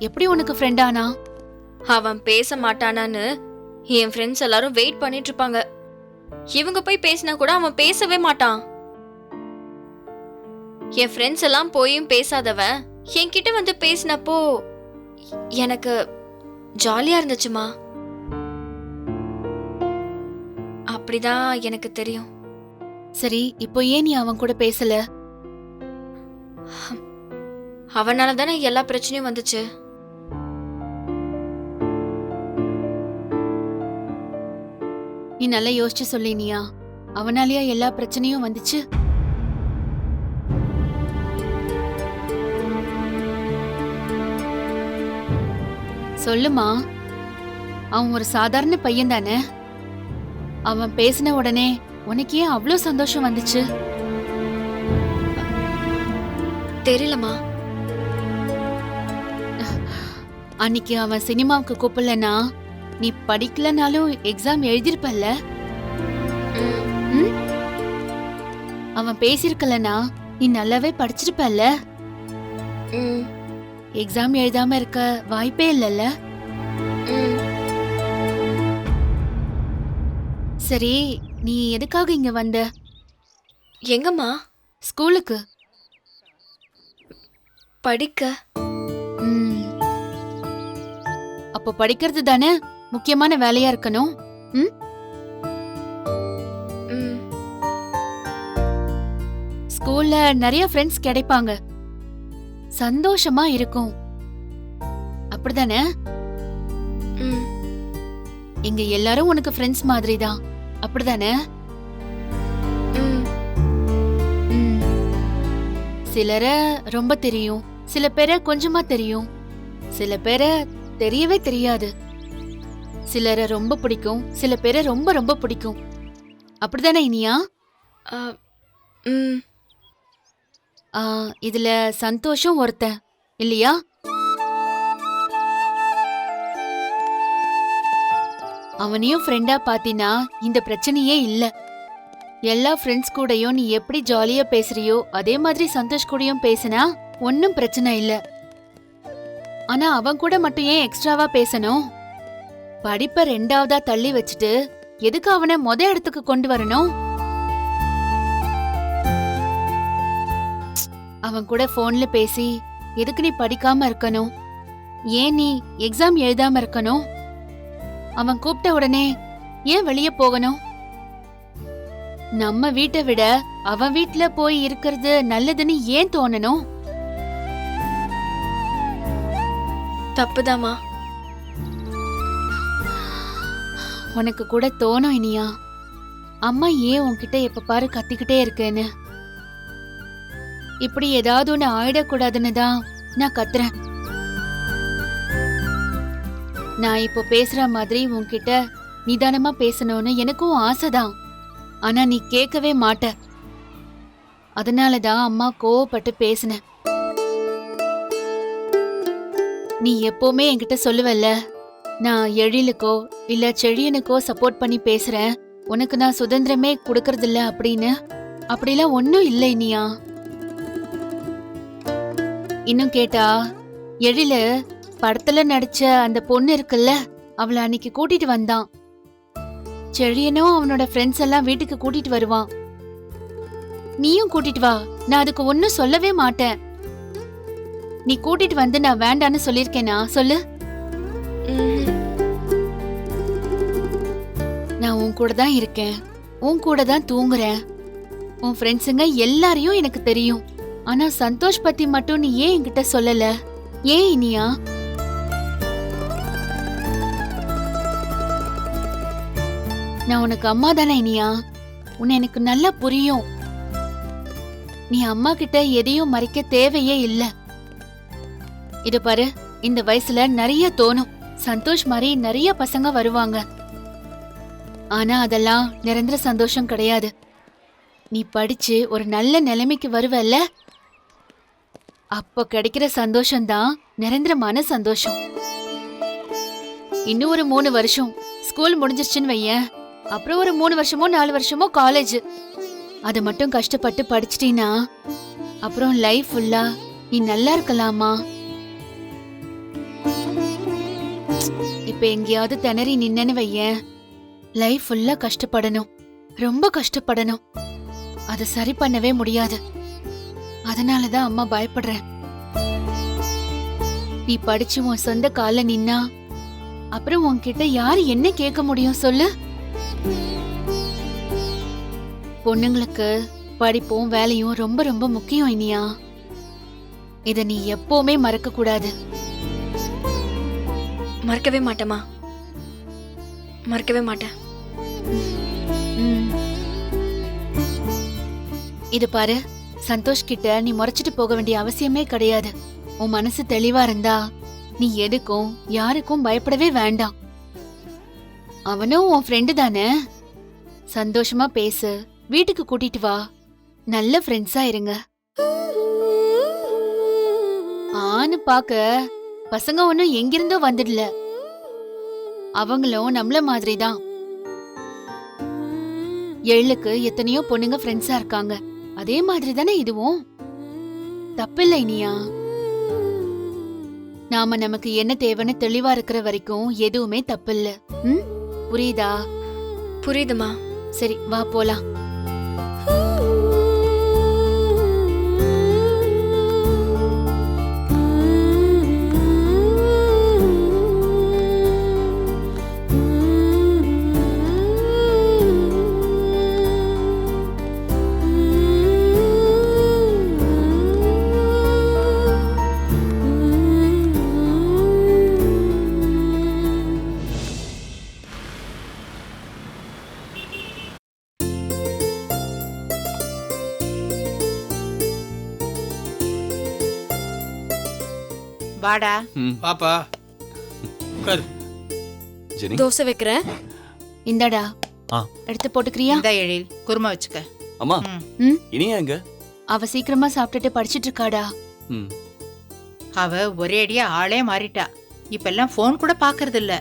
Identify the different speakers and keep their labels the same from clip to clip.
Speaker 1: எப்படி உனக்கு ஃப்ரெண்டானா?
Speaker 2: அவன் பேச மாட்டானான்னு என் ஃப்ரெண்ட்ஸ் எல்லாரும் வெயிட் பண்ணிட்டு இருப்பாங்க. இவங்க போய் பேசினா கூட அவன் பேசவே மாட்டான். என் ஃப்ரெண்ட்ஸ் எல்லாம் போயும் பேசாதவன் என்கிட்ட வந்து பேசினப்போ எனக்கு ஜாலியா இருந்துச்சுமா. அப்படிதான் எனக்கு தெரியும்.
Speaker 1: சரி, இப்போ ஏன் நீ அவன் கூட பேசல?
Speaker 2: அவனால தானே எல்லா பிரச்சனையும் வந்துச்சு.
Speaker 1: நீ நல்லா யோசிச்சு சொல்லினியா? அவனாலயா எல்லா பிரச்சனையும் வந்துச்சு? சொல்லுமா. அவன் ஒரு சாதாரண பையன் தானே. அவன் பேசின உடனே உனக்கு ஏன் அவ்வளோ சந்தோஷம் வந்துச்சு?
Speaker 2: தெரியலமா.
Speaker 1: அன்னைக்கு அவன் சினிமாவுக்கு கூப்பிடலனா நீ படிக்கலனாலும் எக்ஸாம் எழுதிருப்பல்ல? அவன் பேசிருக்கலனா நீ நல்லாவே படிச்சிருப்பல்ல? எக்ஸாம் எழுதாம இருக்க வாய்ப்பே இல்லல்ல? சரி, நீ எதுக்காக இங்க வந்த?
Speaker 2: எங்கம்மா?
Speaker 1: ஸ்கூலுக்கு.
Speaker 2: படிக்க.
Speaker 1: அப்போ படிக்கிறது தானே முக்கியமான வேலையா இருக்கணும். ஸ்கூல்ல நிறைய ஃப்ரெண்ட்ஸ் கிடைப்பாங்க, சந்தோஷமா இருக்கும். அப்படிதானே? இங்க எல்லாரும் உனக்கு ஃப்ரெண்ட்ஸ் மாதிரி தான், அப்படிதானே? சிலரை ரொம்ப தெரியும், சில பேரை கொஞ்சமா தெரியும், சில பேரை தெரியவே தெரியாது. சிலரை ரொம்ப பிடிக்கும், சில பேரை ரொம்ப ரொம்ப பிடிக்கும். அப்படிதானே இனியா? இதுல சந்தோஷம் ஒருத்தன் இல்லையா? அவனையும் ஃப்ரெண்டா பாத்தினா இந்த பிரச்சனையே இல்ல. எல்லா ஃப்ரெண்ட்ஸ் கூடயும் நீ எப்படி ஜாலியா பேசுறியோ அதே மாதிரி சந்தோஷ் கூடயும் பேசினா ஒன்னும் பிரச்சனை இல்ல. ஆனா அவன் கூட மட்டும் ஏன் எக்ஸ்ட்ராவா பேசணும்? படிப்பை ரெண்டாவதா தள்ளி வச்சுட்டு எதுக்கு அவனை மொத இடத்துக்கு கொண்டு வரணும்? அவன் கூட போன்ல பேசி எதுக்கு நீ படிக்காம இருக்கணும்? ஏன் நீ எக்ஸாம் எழுதாம இருக்கணும்? அவன் கூப்பிட்ட உடனே ஏன் வெளியே போகணும்? நம்ம வீட்டை விட அவன் வீட்டுல போய் இருக்கிறது நல்லதுன்னு ஏன் தோணணும்?
Speaker 2: தப்புதாமா.
Speaker 1: உனக்கு கூட தோணும் இனியா, அம்மா ஏன் உன்கிட்ட எப்ப பாரு கத்திக்கிட்டே இருக்கேன்னு. இப்படி ஏதாவது ஒண்ணு ஆயிடக்கூடாதுன்னு தான் நான் கத்துறேன். நான் இப்போ பேசுற மாதிரி உன்கிட்ட நிதானமா பேசணும்னு எனக்கும் ஆசைதான். ஆனா நீ கேட்கவே மாட்ட. அதனாலதான் அம்மா கோவப்பட்டு பேசின. நீ எப்பவுமே என்கிட்ட சொல்லுவல்ல, நான் எழிலுக்கோ இல்ல செழியனுக்கோ சப்போர்ட் பண்ணி பேசுறேன், உனக்கு நான் சுதந்திரமே கொடுக்கறதில்ல அப்படின்னு. அப்படிலாம் ஒன்னும் இல்லை இனியா. இன்னும் கேட்டா, எழில படத்துல நடிச்ச அந்த பொண்ணு இருக்குல்ல, அவளை அன்னைக்கு கூட்டிட்டு வந்தான். செழியனும் அவனோட ஃப்ரெண்ட்ஸ் எல்லாம் வீட்டுக்கு கூட்டிட்டு வருவான். நீயும் கூட்டிட்டு வா, நான் அதுக்கு ஒன்னும் சொல்லவே மாட்டேன். நீ கூட்டிட்டு வந்து நான் வேண்டான்னு சொல்லிருக்கேனா சொல்லு? நான் உன் கூட தான் இருக்கேன், உன் கூட தான் தூங்குறேன். உன் ஃப்ரெண்ட்ஸுங்க எல்லாரையும் எனக்கு தெரியும். ஆனா சந்தோஷ் பத்தி மட்டும் நீ ஏன் என்கிட்ட சொல்லல? ஏன் இனியா? நான் உனக்கு அம்மா தானே இனியா, உன்னை எனக்கு நல்லா புரியும். நீ அம்மா கிட்ட எதையும் மறைக்க தேவையே இல்ல. இது பாரு, இந்த வயசுல நிறைய தோணும். சந்தோஷ் மாதிரி நிறைய பசங்க வருவாங்க. ஆனா அதெல்லாம் நிரந்தர சந்தோஷம் கிடையாது. நீ படிச்சு ஒரு நல்ல நிலைமைக்கு வருவல்ல, அப்போ கிடைக்கிற சந்தோஷம்தான் நிரந்தரமான சந்தோஷம். இன்னும் ஒரு 3 வருஷம் ஸ்கூல் முடிஞ்சிருச்சுன்னு வையேன், அப்புறம் ஒரு 3 வருஷமோ 4 வருஷமோ காலேஜ். அதை மட்டும் கஷ்டப்பட்டு படிச்சிட்டீனா அப்புறம் லைஃப் ஃபுல்லா நீ நல்லா இருக்கலாமா? இப்ப எங்கேயாவது திணறி நின்னேன்னு வையேன், லைஃப் ஃபுல்லா கஷ்டப்படணும், ரொம்ப கஷ்டப்படணும். அதை சரி பண்ணவே முடியாது. அதனாலதான் அம்மா பயப்படுறேன். நீ படிச்சு உன் சொந்த கால்ல நின்னா அப்புறம் உன்கிட்ட யாரு என்ன கேட்க முடியும் சொல்லு? பொண்ணுங்களுக்கு படிப்பும் வேலையும் ரொம்ப ரொம்ப முக்கியம் இனியா. இத நீ எப்பவுமே மறக்க கூடாது.
Speaker 2: மறக்கவே மாட்டேமா, மறக்கவே மாட்டேன்.
Speaker 1: ம். இது பாரு, சந்தோஷ் கிட்ட நீ முறைச்சிட்டு போக வேண்டிய அவசியமே கிடையாது. உன் மனசு தெளிவா இருந்தா நீ எதுக்கும் யாருக்கும் பயப்படவே வேண்டாம். அவனும் உன் ஃப்ரெண்டு தானே. சந்தோஷமா பேசு, வீட்டுக்கு கூட்டிட்டு வா, நல்ல ஃப்ரெண்ட்ஸா இருங்க. ஆன்னு பாக்க பசங்க ஒன்னும் எங்கிருந்தோ வந்துடல. அவங்களும் நம்மள மாதிரிதான். எள்ளுக்கு எத்தனையோ பொண்ணுங்க ஃப்ரெண்ட்ஸா இருக்காங்க. அதே மாதிரி தானே இதுவும். தப்பில்லை இனியா. நாம நமக்கு என்ன தேவைன்னு தெளிவா இருக்கிற வரைக்கும் எதுவுமே தப்பில்ல. ம், புரியுதா?
Speaker 2: புரியுதுமா.
Speaker 1: சரி, வா போலாம்.
Speaker 3: வாடா.
Speaker 4: பாப்பா உட்காரு.
Speaker 5: ஜெனி,
Speaker 2: தோசை வைக்கிறேன்.
Speaker 1: இந்தாடா,
Speaker 5: ஆ.
Speaker 1: எடுத்து போட்டுக்கிறியா?
Speaker 3: இந்த எழில் குருமா வச்சுக்க.
Speaker 5: அம்மா
Speaker 1: ம்.
Speaker 5: இனியா எங்க?
Speaker 1: அவ சீக்கிரமா சாப்பிட்டுட்டு படிச்சிட்டு இருக்காடா.
Speaker 5: ம்.
Speaker 3: அவ ஒரே அடியா ஆளே மாறிட்டா. இப்ப எல்லாம் போன் கூட பாக்குறது இல்ல.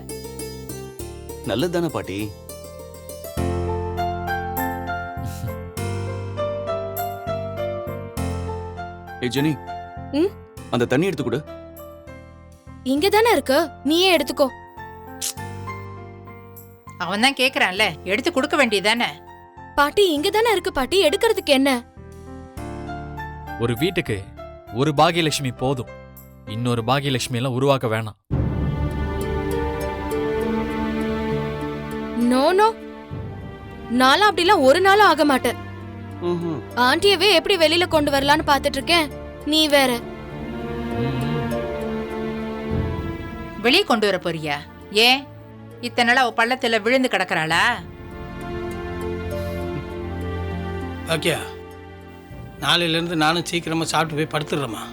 Speaker 5: நல்லதுதானே பாட்டி. ஏய் ஜெனி,
Speaker 2: ம்?
Speaker 5: அந்த தண்ணி எடுத்து கொடு.
Speaker 2: இங்க தானே இருக்கு, நீயே எடுத்துக்கோ.
Speaker 3: அவன் தான் கேக்குறான்ல, எடுத்து கொடுக்க வேண்டியதானே.
Speaker 2: பாட்டி இங்க தானே இருக்கு பாட்டி, எடுக்கிறதுக்கு என்ன?
Speaker 6: ஒரு வீட்டுக்கு ஒரு பாகியலட்சுமி போதும், இன்னொரு பாகியலட்சுமி எல்லாம் உருவாக்க வேணாம்.
Speaker 2: நோ நோ, நானும் அப்படிலாம் ஒரு நாளும் ஆக மாட்டேன்.
Speaker 5: ம்ஹும்.
Speaker 2: ஆண்டியவே எப்படி வெளியில கொண்டு வரலான்னு பாத்துட்டு இருக்கேன், நீ வேற.
Speaker 3: வெளியே கொண்டு வர போறியா? ஏன் இத்தனை நாள் அவ பள்ளத்துல விழுந்து கிடக்குறாளா?
Speaker 4: ஓகே, நாளையிலேருந்து நானும் சீக்கிரமாக சாப்பிட்டு போய் படுத்துடுறேம்மா.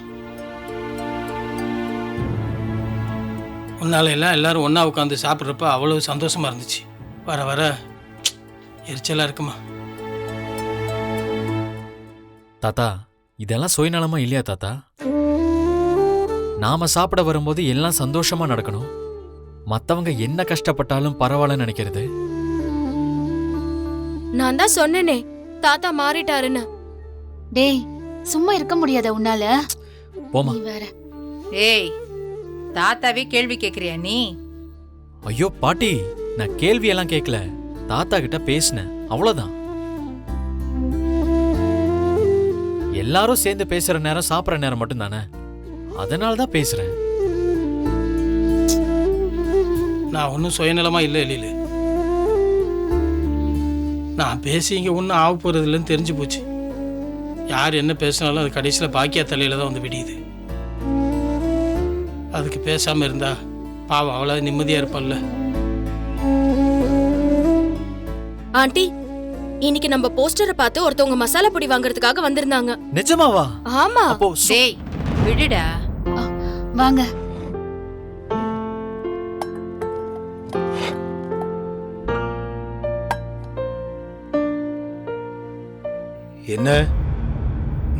Speaker 4: உன்னால எல்லாம் எல்லாரும் ஒன்றா உட்காந்து சாப்பிட்றப்ப அவ்வளோ சந்தோஷமா இருந்துச்சு. வர வர எரிச்சலாக இருக்குமா.
Speaker 6: தாத்தா, இதெல்லாம் சுயநலமா இல்லையா தாத்தா? நாம சாப்பிட வரும்போது எல்லாம் சந்தோஷமா நடக்கணும். மத்தவங்க என்ன கஷ்டப்பட்டாலும் பரவாயில்லன்னு நினைக்கிறது.
Speaker 2: நான் தான் சொன்னேனே தாத்தா மாறிட்டாருன்னு.
Speaker 1: டேய், சும்மா இருக்க முடியாத உன்னால.
Speaker 6: போமா.
Speaker 1: நீ வேற.
Speaker 3: ஏய், தாத்தாவே கேள்வி கேக்குறியா நீ?
Speaker 6: ஐயோ பாட்டி, நான் கேள்வி எல்லாம் கேட்கல, தாத்தா கிட்ட பேசினேன், அவ்வளவுதான். எல்லாரும் சேர்ந்து பேசுற நேரம் சாப்பிட்ற நேரம் மட்டும் தானே, அதனால தான் பேசுறேன்.
Speaker 4: நான் ஒன்றும் சுயநலமாக இல்லை எழில். நான் பேசி இங்கே ஒன்றும் ஆக போகிறது இல்லைன்னு தெரிஞ்சு போச்சு. யார் என்ன பேசினாலும் அது கடைசியில் பாக்கியா தலையில் தான் வந்து விடியுது. அதுக்கு பேசாமல் இருந்தா பாவம் அவ்வளோ நிம்மதியாக இருப்பாள்ல.
Speaker 2: ஆண்டி, இன்னைக்கு நம்ம போஸ்டரை பார்த்து ஒருத்தவங்க மசாலா பொடி வாங்குறதுக்காக வந்திருந்தாங்க.
Speaker 6: நிஜமாவா?
Speaker 2: ஆமா.
Speaker 6: அப்போ
Speaker 3: டேய் விடுடா.
Speaker 1: வாங்க.
Speaker 7: என்ன,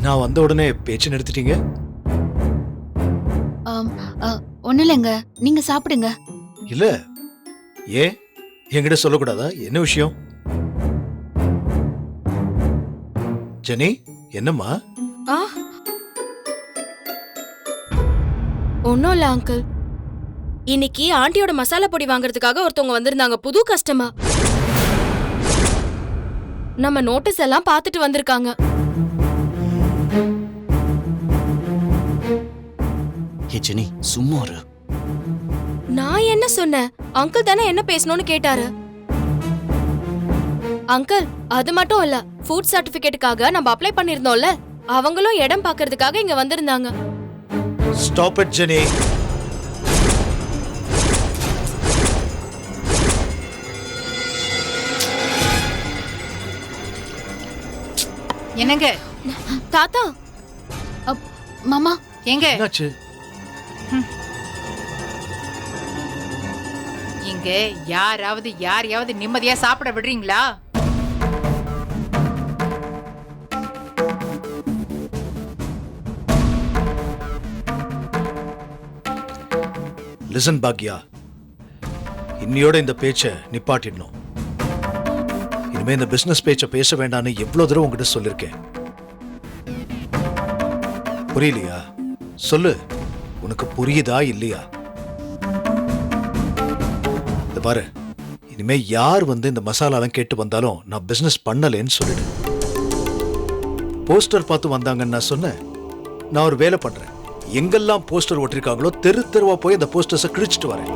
Speaker 7: நான் வந்த உடனே பேச்சு நிறுத்திட்டீங்க?
Speaker 1: ஒண்ணு இல்லைங்க, நீங்க சாப்பிடுங்க.
Speaker 7: இல்ல, ஏன் என்கிட்ட சொல்லக்கூடாதா? என்ன விஷயம்? ஜெனி, என்னம்மா?
Speaker 2: ஒன்னும் இல்ல அங்கிள்,
Speaker 8: இன்னைக்கு ஆண்டியோட மசாலா பொடி வாங்குறதுக்காக ஒருத்தவங்க வந்திருந்தாங்க, புது கஸ்டமா. நம்ம நோட்டீஸ் எல்லாம் பார்த்துட்டு வந்திருக்காங்க.
Speaker 5: ஏ ஜெனி சும்மா இரு.
Speaker 8: நான் என்ன சொன்னேன்? அங்கிள் தானே என்ன பேசணும்னு கேட்டாரு. அங்கிள், அது மட்டும் இல்ல, ஃபுட் சர்டிபிகேட்டுக்காக நம்ம அப்ளை பண்ணிருந்தோம்ல, அவங்களும் இடம் பார்க்கிறதுக்காக இங்க வந்திருந்தாங்க.
Speaker 7: Stop it Jenny.
Speaker 3: என்னங்க
Speaker 8: தாத்தா,
Speaker 1: மாமா,
Speaker 3: எங்க
Speaker 7: என்னாச்சு?
Speaker 3: இங்க யாரையாவது நிம்மதியா சாப்பிட விடுறீங்களா?
Speaker 7: லிசன் பாக்யா, இன்னையோட இந்த பேச்சை நிப்பாட்டிடணும். இனிமே இந்த பிசினஸ் பேச்சை பேச வேண்டாம்னு எவ்வளவு தடவை உங்ககிட்ட சொல்லிருக்கேன். புரியலையா? சொல்லு, உனக்கு புரியுதா இல்லையா? இத பாரு, இனிமே யார் வந்து இந்த மசாலாலாம் கேட்டு வந்தாலும் நான் பிசினஸ் பண்ணலேன்னு சொல்லிடு. போஸ்டர் பார்த்து வந்தாங்கன்னு நான் சொன்னேன். நான் ஒரு வேலை பண்றேன். எங்கெல்லாம் போஸ்டர் ஒட்டிருக்காங்களோ தெரு தெருவா போய் அந்த போஸ்டர்ஸை கிழிச்சிட்டு வரேன்.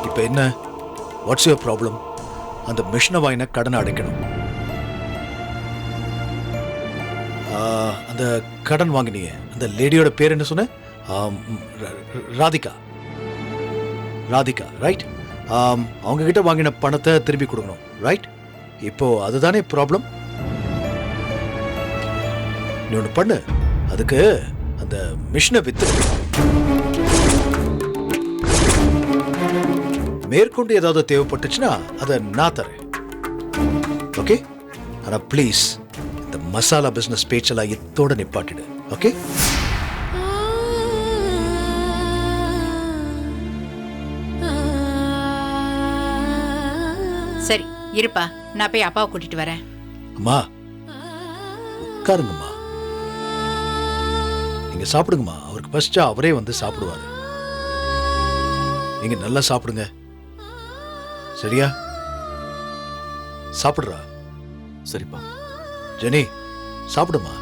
Speaker 7: இப்ப என்ன? What's your problem? அந்த மிஷினை வாங்கின கடனை அடைக்கணும். அந்த கடன் வாங்கினீங்க, அந்த லேடியோட பேர் என்ன சொன்ன? ராதிகா. ராதிகா, ரைட்? அவங்க கிட்ட வாங்கின பணத்தை திருப்பி கொடுக்கணும், ரைட்? இப்போ அதுதானே ப்ராப்ளம். நீ ஒன்று பண்ணு, அதுக்கு அந்த மிஷினை வித்து மேற்கொண்டு ஏதாவது தேவைப்பட்டுச்சுன்னா அதை நான் தரேன். ஓகே? ஆனா ப்ளீஸ் இந்த மசாலா பிசினஸ் பேச்செல்லாம் இத்தோட நிப்பாட்டிடு. ஓகே?
Speaker 3: சரி இருப்பா, நான் போய் அப்பாவை கூட்டிட்டு வரேன்.
Speaker 7: அம்மா உட்காருங்கம்மா. நீங்க சாப்பிடுங்கம்மா. அவருக்கு பசிச்சா அவரே வந்து சாப்பிடுவாரு. நீங்க நல்லா சாப்பிடுங்க, சரியா? சாப்பிடுறா.
Speaker 5: சரிப்பா.
Speaker 7: ஜெனி சாப்பிடுமா.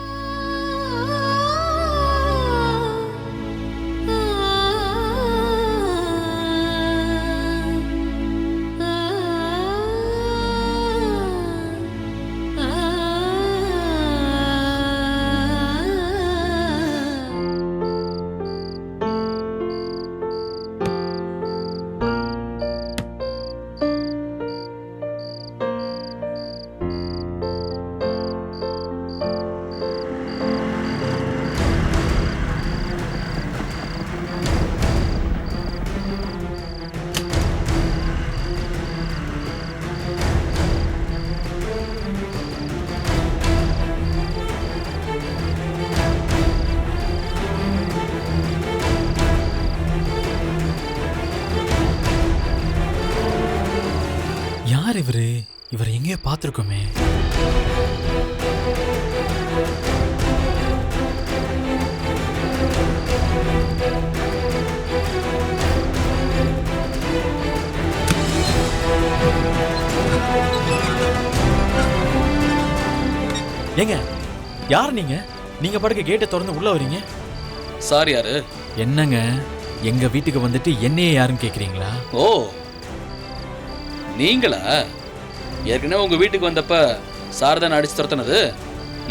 Speaker 6: யார் இவரு? இவர் எங்கேயோ பார்த்துருக்கோமே. ஏங்க, யார் நீங்க? நீங்க படுக்க கேட்டை திறந்து உள்ள வரீங்க.
Speaker 9: சார் யாரு?
Speaker 6: என்னங்க, எங்க வீட்டுக்கு வந்துட்டு என்னையே யாருன்னு கேக்குறீங்களா?
Speaker 9: ஓ நீங்களா? ஏற்கனவே உங்க வீட்டுக்கு வந்தப்ப சார் தான் அடிச்சு துரத்துனது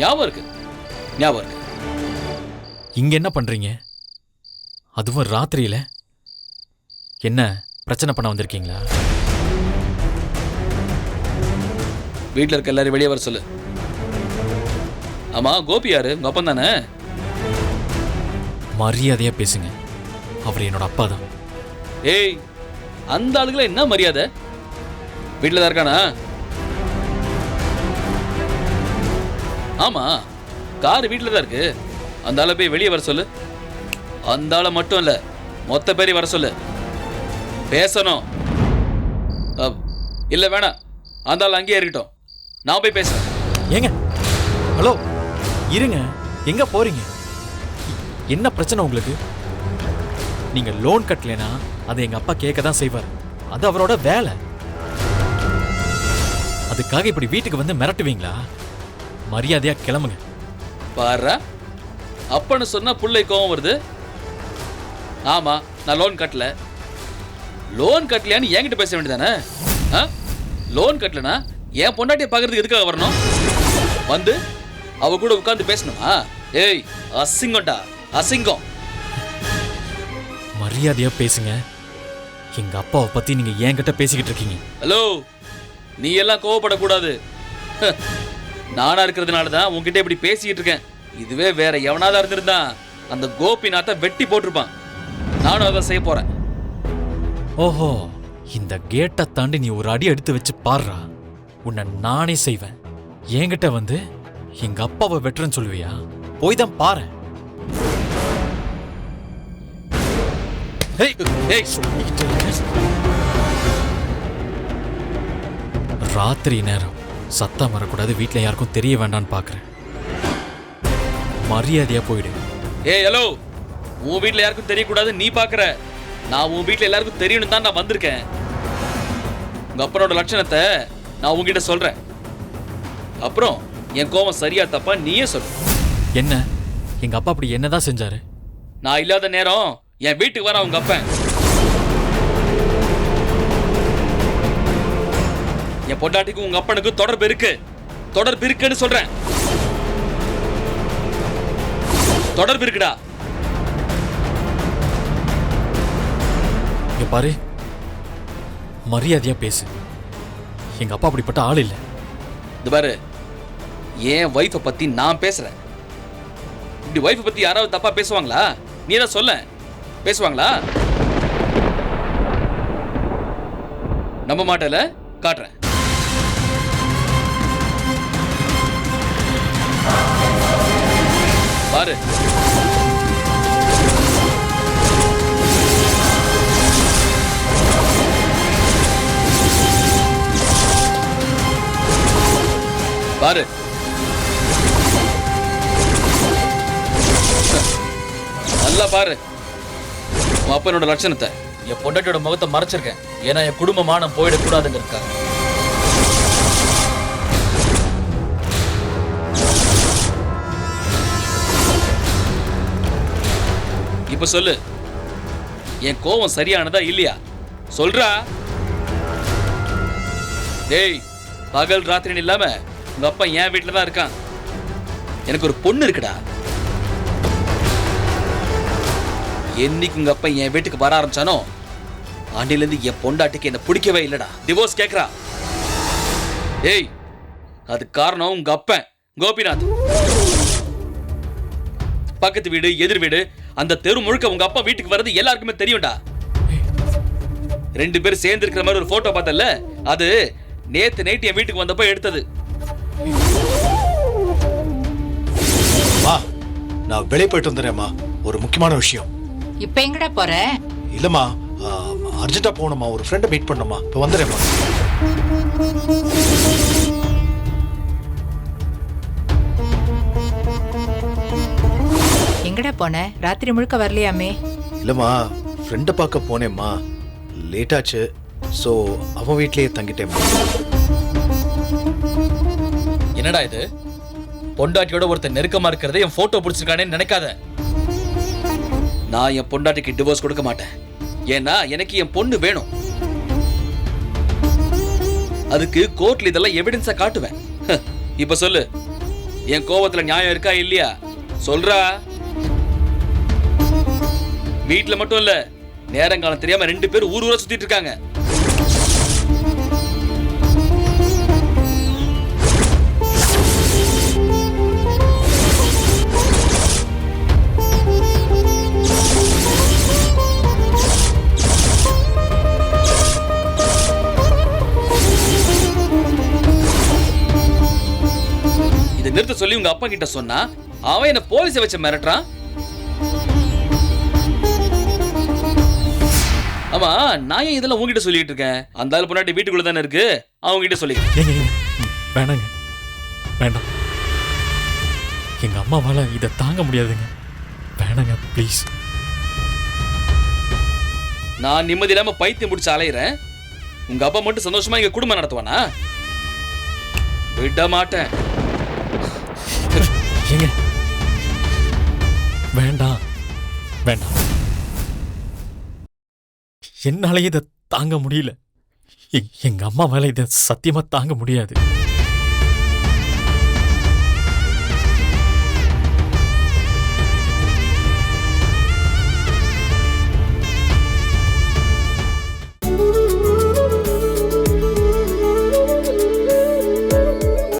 Speaker 9: ஞாபகம் இருக்கு. ஞாபகம் இருக்கு.
Speaker 6: இங்க என்ன பண்றீங்க? அதுவும் ராத்திரியில? என்ன பிரச்சனை பண்ண வந்திருக்கீங்களா?
Speaker 9: வீட்டில் இருக்க எல்லாரும் வெளியே வர சொல்லு. ஆமா, கோபி யாரு? உங்க அப்பன் தானே?
Speaker 6: மரியாதையா பேசுங்க. அவர் என்னோட அப்பா தான்.
Speaker 9: ஏய், அந்த ஆளுகளை என்ன மரியாதை? வீட்டில் தான் இருக்கானா? ஆமா, கார் வீட்டில் தான் இருக்கு. அந்த ஆளை போய் வெளியே வர சொல்லு. அந்த ஆளை மட்டும் இல்ல, மொத்த பேரையும் வர சொல்லு. பேசணும். இல்ல வேணாம், அந்த ஆள் அங்கேயே இருக்கட்டும், நான் போய் பேசுறேன்.
Speaker 6: ஏங்க,
Speaker 7: ஹலோ,
Speaker 6: இருங்க, எங்க போறீங்க? என்ன பிரச்சனை உங்களுக்கு? நீங்க லோன் கட்டலைனா அதை எங்க அப்பா கேட்க தான் செய்வார். அது அவரோட வேலை. அதுக்காக இப்படி வீட்டுக்கு வந்து மிரட்டுவீங்களா? மரியாதையா கிளம்புங்க.
Speaker 9: பாரு, அப்பன்னு சொன்னா புள்ளை கோவம் வருது. ஆமா, நான் லோன் கட்டல. லோன் கட்டலையான்னு என்கிட்ட பேச வேண்டியதானே? லோன் கட்டலனா என் பொண்டாட்டியை பார்க்கறதுக்கு எதுக்காக வரணும்? வந்து அவ கூட உட்கார்ந்து பேசணுமா? ஏய், அசிங்கம்டா, அசிங்கம்.
Speaker 6: மரியாதையா பேசுங்க. எங்க அப்பாவை பத்தி நீங்க என்கிட்ட பேசிக்கிட்டு இருக்கீங்க.
Speaker 9: ஹலோ, நீ எல்லாம் கோவப்படக்கூடாது. நானா இருக்கிறதுனால தான் உன்கிட்ட இப்படி பேசிக்கிட்டு இருக்கேன். இதுவே வேற எவனாதான் இருந்திருந்தான் அந்த கோபிநாத்தை வெட்டி போட்டிருப்பான். நானும் அதை செய்ய போறேன்.
Speaker 6: ஓஹோ, இந்த கேட்டை தாண்டி நீ ஒரு அடி எடுத்து வச்சு பாருடா. உன்னை நானே செய்வேன். என்கிட்ட வந்து எங்க அப்பாவை வெட்டுறேன்னு சொல்லுவியா? போய் தான் பாரு. ராத்திரி நேரம் சத்தம் வரக்கூடாது, வீட்டுல யாருக்கும் தெரிய வேண்டான்னு பாக்குறேன். மரியாதையா போயிடு.
Speaker 9: ஏய் ஹலோ, உன் வீட்டுல யாருக்கும் தெரியக்கூடாது நீ பாக்குற. நான் உன் வீட்டுல எல்லாருக்கும் தெரியணும் தான் நான் வந்திருக்கேன். உங்க அப்பனோட லட்சணத்தை நான் உங்ககிட்ட சொல்றேன். அப்புறம் என் கோவம் சரியா தப்பா நீயே சொல்லு.
Speaker 6: என்ன, எங்க அப்பா அப்படி என்னதான் செஞ்சாரு?
Speaker 9: நான் இல்லாத நேரம் என் வீட்டுக்கு வர உங்க அப்பன் என் பொண்டாட்டிக்கும் உங்க அப்பனுக்கும் தொடர்பு இருக்கு. தொடர்பு இருக்குன்னு சொல்றேன். தொடர்பு இருக்குடா.
Speaker 6: இங்க பாரு, மரியாதையா பேசு. எங்க அப்பா அப்படிப்பட்ட ஆள் இல்ல.
Speaker 9: இது பாரு, என் வைஃபை பத்தி நான் பேசுறேன். இப்படி வைஃபை பத்தி யாராவது தப்பா பேசுவாங்களா? நீ என்ன சொல்ல, பேசுவாங்களா? நம்ப மாட்டல, காட்டுறேன். பாரு, பாரு, நல்லா பாரு உன் அப்பனோட லட்சணத்தை. என் பொண்டாட்டியோட முகத்தை மறைச்சிருக்கேன். ஏன்னா என் குடும்ப மானம் போயிடக்கூடாதுங்கிறதுக்காக. இப்ப சொல்லு, என் கோவம் சரியானதா இல்லையா? சொல்றா. டேய், பகல் ராத்திரி இல்லாம உங்க அப்பா என் வீட்டுல தான் இருக்கான். எனக்கு ஒரு பொண்ணு இருக்குடா. என்னைக்கு உங்க அப்பா என் வீட்டுக்கு வர ஆரம்பிச்சானோ ஆண்டில இருந்து என் பொண்டாட்டிக்கு என்ன பிடிக்கவே இல்லடா. டிவோர்ஸ் கேக்குறா. ஏய், அது காரணம் உங்க அப்பன் கோபிநாத். பக்கத்து வீடு, எதிர் வீடு, அந்த தெரு முழுக்க உங்க அப்பா வீட்டுக்கு வர்றது எல்லாருக்குமே தெரியும்டா. 2 பேரும் சேர்ந்து இருக்கிற மாதிரி ஒரு போட்டோ பார்த்தல, அது நேத்து நைட் என் வீட்டுக்கு வந்தப்ப எடுத்தது.
Speaker 7: நான் வெளியே போயிட்டு வந்துடுறேம்மா. ஒரு முக்கியமான விஷயம்.
Speaker 3: இப்ப எங்கடா போற?
Speaker 7: இல்லம்மா, அர்ஜென்ட்டா போகணுமா, ஒரு ஃப்ரெண்டை மீட் பண்ணணுமா. இப்போ வந்துடுறேம்மா.
Speaker 3: எங்கடா போன? ராத்திரி முழுக்க வரலையாமே?
Speaker 7: இல்லம்மா, ஃப்ரெண்டை பார்க்க போனேம்மா. லேட் ஆச்சு. ஸோ அவன் வீட்லயே தங்கிட்டேம்மா.
Speaker 9: என்னடா இது? பொண்டாட்டியோட ஒருத்தர் நெருக்கமா இருக்கிறத என் போட்டோ பிடிச்சிருக்கானேன்னு நினைக்காத. நான் என் பொண்டாட்டிக்கு டிவோர்ஸ் கொடுக்க மாட்டேன். ஏன்னா எனக்கு என் பொண்ணு வேணும். அதுக்கு கோர்ட்ல இதெல்லாம் எவிடன்ஸா காட்டுவேன். இப்ப சொல்லு, என் கோவத்துல நியாயம் இருக்கா இல்லையா? சொல்றா. வீட்டுல மட்டும் இல்ல, நேரங்காலம் தெரியாம 2 பேர் ஊர் ஊரா சுத்திட்டு இருக்காங்க. இதை நிறுத்த சொல்லி உங்க அப்பா கிட்ட சொன்னா அவன் என்ன போலீஸை வச்சு மிரட்டுறான். ஆமா, நான் ஏன் இதெல்லாம் உங்ககிட்ட சொல்லிட்டு இருக்கேன்? அந்த ஆள் பொண்டாட்டி வீட்டுக்குள்ள தானே இருக்கு, அவங்க கிட்ட சொல்லி.
Speaker 6: வேணாங்க, வேண்டாம். எங்க அம்மா மேல இதை தாங்க முடியாதுங்க. வேணாங்க ப்ளீஸ்.
Speaker 9: நான் நிம்மதி இல்லாம பைத்தியம் முடிச்சு அலையிறேன். உங்க அப்பா மட்டும் சந்தோஷமா எங்க குடும்பம் நடத்துவானா? விட மாட்டேன்.
Speaker 6: ஏங்க வேண்டாம் வேண்டாம், என்னால இதை தாங்க முடியல. எங்க அம்மா மேல இதை சத்தியமா தாங்க முடியாது.